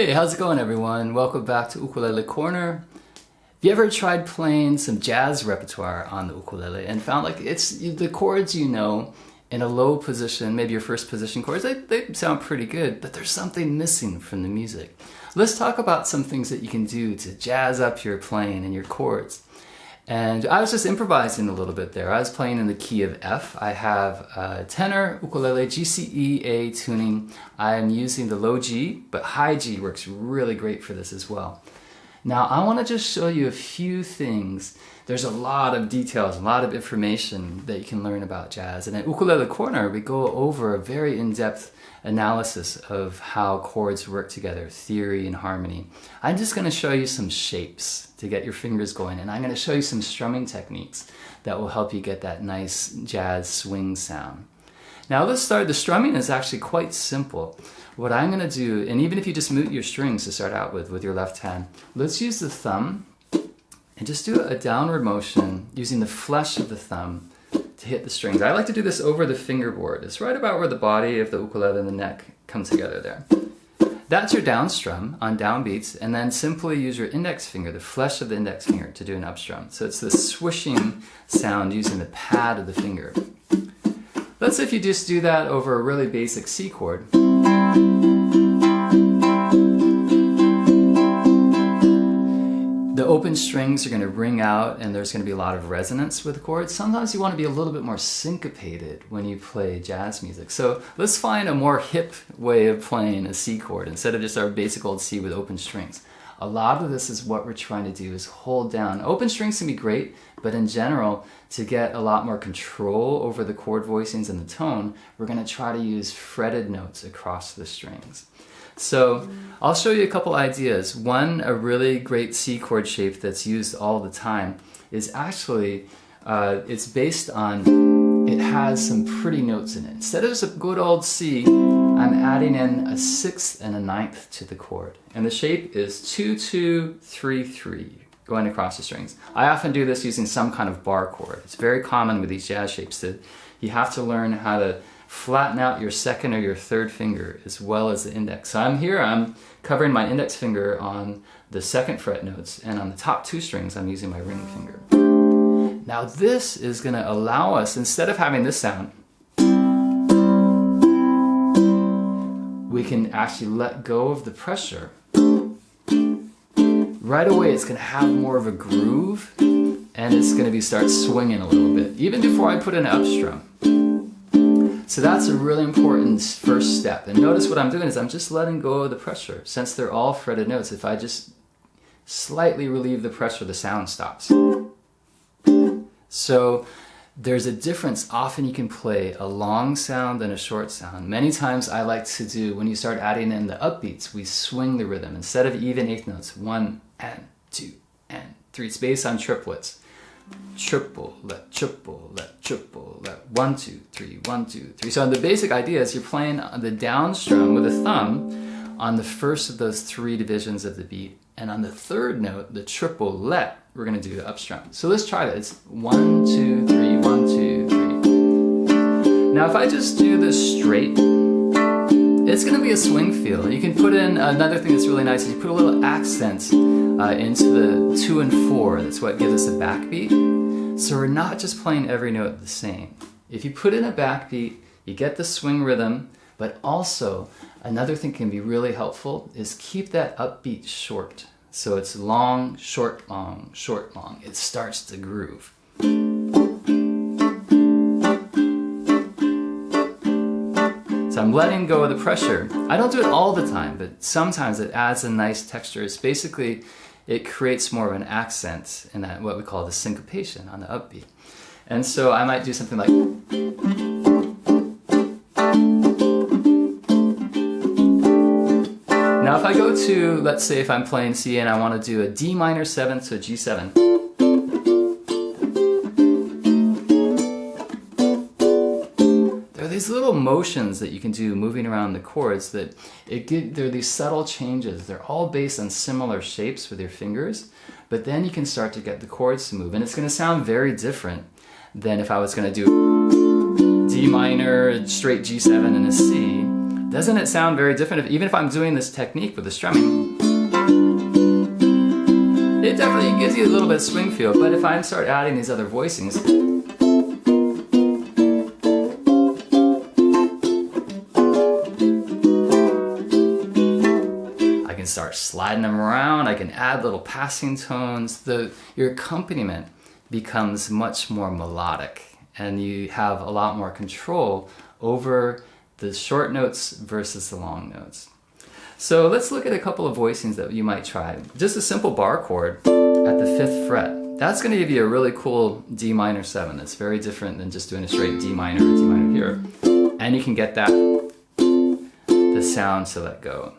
Hey, how's it going everyone? Welcome back to Ukulele Corner. Have you ever tried playing some jazz repertoire on the ukulele and found like it's the chords you know in a low position, maybe your first position chords, they sound pretty good, but there's something missing from the music. Let's talk about some things that you can do to jazz up your playing and your chords. And I was just improvising a little bit there. I was playing in the key of F. I have a tenor ukulele GCE-A tuning. I'm using the low G, but high G works really great for this as well. Now I want to just show you a few things. There's a lot of details, a lot of information that you can learn about jazz. And at Ukulele Corner, we go over a very in-depth analysis of how chords work together, theory and harmony. I'm just going to show you some shapes to get your fingers going, and I'm going to show you some strumming techniques that will help you get that nice jazz swing sound. Now let's start. The strumming is actually quite simple. What I'm going to do, and even if you just mute your strings to start out with your left hand, let's use the thumb and just do a downward motion using the flesh of the thumb to hit the strings. I like to do this over the fingerboard. It's right about where the body of the ukulele and the neck come together there. That's your down strum on downbeats, and then simply use your index finger, the flesh of the index finger, to do an up strum. So it's the swishing sound using the pad of the finger. Let's say if you just do that over a really basic C chord. The open strings are going to ring out and there's going to be a lot of resonance with the chords. Sometimes you want to be a little bit more syncopated when you play jazz music. So let's find a more hip way of playing a C chord instead of just our basic old C with open strings. A lot of this is what we're trying to do, is hold down. Open strings can be great, but in general, to get a lot more control over the chord voicings and the tone, we're going to try to use fretted notes across the strings. So I'll show you a couple ideas. One, a really great C chord shape that's used all the time is actually, it's based on, it has some pretty notes in it. Instead of just a good old C, I'm adding in a sixth and a ninth to the chord. And the shape is 2-2-3-3 going across the strings. I often do this using some kind of bar chord. It's very common with these jazz shapes that you have to learn how to flatten out your second or your third finger as well as the index. So I'm covering my index finger on the second fret notes, and on the top two strings I'm using my ring finger. Now this is going to allow us, instead of having this sound, we can actually let go of the pressure. Right away it's going to have more of a groove, and it's going to start swinging a little bit, even before I put in an up strum. So that's a really important first step. And notice what I'm doing is I'm just letting go of the pressure. Since they're all fretted notes, if I just slightly relieve the pressure, the sound stops. So there's a difference. Often you can play a long sound and a short sound. Many times I like to do, when you start adding in the upbeats, we swing the rhythm. Instead of even eighth notes, 1 and 2 and 3. It's based on triplets. Triple, let, 1, 2, 3, 1, 2, 3. So the basic idea is you're playing the down strum with a thumb on the first of those 3 divisions of the beat, and on the third note, the triple let, we're going to do the up strum. So let's try that. It's 1, 2, 3, 1, 2, 3. Now if I just do this straight, it's going to be a swing feel. You can put in another thing that's really nice is you put a little accent into the 2 and 4. That's what gives us a backbeat. So we're not just playing every note the same. If you put in a backbeat, you get the swing rhythm, but also another thing can be really helpful is keep that upbeat short. So it's long, short, long, short, long. It starts to groove. So I'm letting go of the pressure. I don't do it all the time, but sometimes it adds a nice texture. It's basically, it creates more of an accent in that, what we call the syncopation on the upbeat. And so I might do something like, now if I go to, let's say if I'm playing C and I want to do a D minor 7 to a G7, these little motions that you can do moving around the chords that they're these subtle changes. They're all based on similar shapes with your fingers, but then you can start to get the chords to move, and it's going to sound very different than if I was going to do D minor, straight G7 and a C. Doesn't it sound very different? Even if I'm doing this technique with the strumming, it definitely gives you a little bit of swing feel, but if I start adding these other voicings, I can start sliding them around, I can add little passing tones. Your accompaniment becomes much more melodic, and you have a lot more control over the short notes versus the long notes. So let's look at a couple of voicings that you might try. Just a simple bar chord at the 5th fret. That's going to give you a really cool D minor 7. That's very different than just doing a straight D minor or D minor here. And you can get the sound to let go.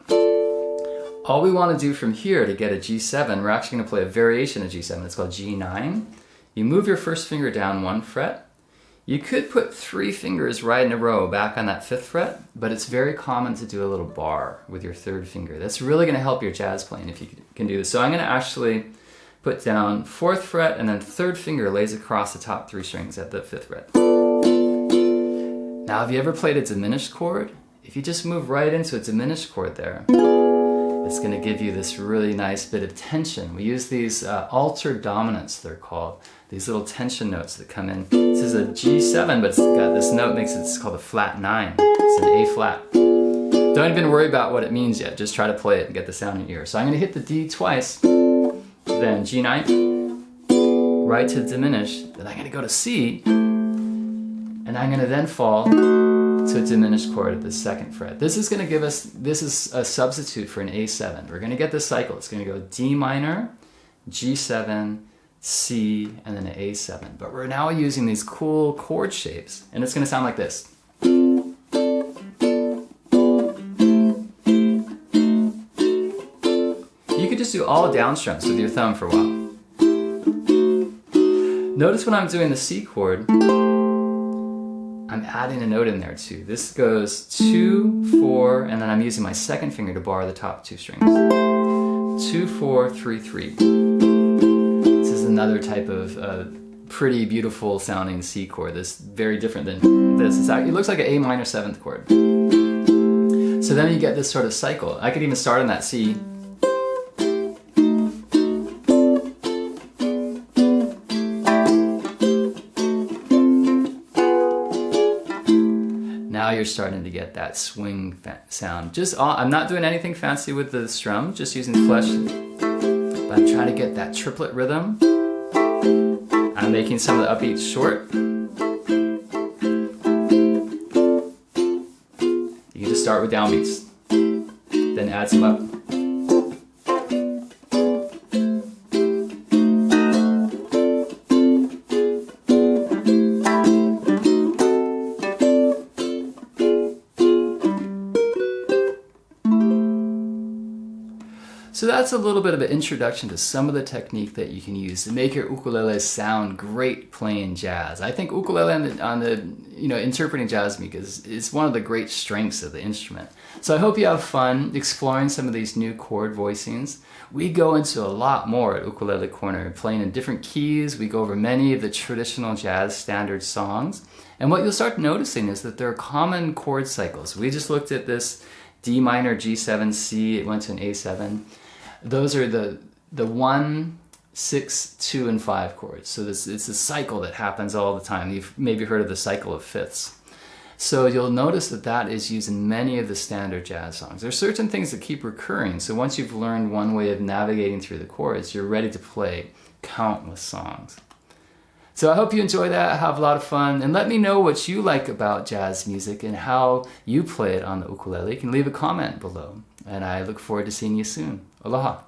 All we want to do from here to get a G7, we're actually going to play a variation of G7. It's called G9. You move your first finger down 1 fret. You could put 3 fingers right in a row back on that 5th fret, but it's very common to do a little bar with your 3rd finger. That's really going to help your jazz playing if you can do this. So I'm going to actually put down 4th fret, and then 3rd finger lays across the top 3 strings at the 5th fret. Now, have you ever played a diminished chord? If you just move right into a diminished chord there, it's going to give you this really nice bit of tension. We use these altered dominants, they're called. These little tension notes that come in. This is a G7, but it's got this note it's called a flat 9. It's an A flat. Don't even worry about what it means yet. Just try to play it and get the sound in your ear. So I'm going to hit the D twice, then G9, right to diminish, then I'm going to go to C, and I'm going to then fall to a diminished chord at the 2nd fret. This is going to give us, this is a substitute for an A7. We're going to get this cycle. It's going to go D minor, G7, C, and then an A7. But we're now using these cool chord shapes, and it's going to sound like this. You could just do all down strums with your thumb for a while. Notice when I'm doing the C chord, I'm adding a note in there too. This goes 2, 4, and then I'm using my 2nd finger to bar the top 2 strings. 2, 4, 3, 3. This is another type of pretty beautiful sounding C chord. This is very different than this. It looks like an A minor 7th chord. So then you get this sort of cycle. I could even start on that C. Now you're starting to get that swing sound. I'm not doing anything fancy with the strum, just using flesh, but I'm trying to get that triplet rhythm. I'm making some of the upbeats short. You can just start with downbeats, then add some up. So that's a little bit of an introduction to some of the technique that you can use to make your ukulele sound great playing jazz. I think ukulele on the interpreting jazz music is one of the great strengths of the instrument. So I hope you have fun exploring some of these new chord voicings. We go into a lot more at Ukulele Corner, playing in different keys. We go over many of the traditional jazz standard songs. And what you'll start noticing is that there are common chord cycles. We just looked at this D minor, G7, C, it went to an A7. Those are the 1, 6, 2, and 5 chords. So it's a cycle that happens all the time. You've maybe heard of the cycle of fifths. So you'll notice that is used in many of the standard jazz songs. There are certain things that keep recurring. So once you've learned one way of navigating through the chords, you're ready to play countless songs. So I hope you enjoy that, have a lot of fun, and let me know what you like about jazz music and how you play it on the ukulele. You can leave a comment below, and I look forward to seeing you soon. Aloha.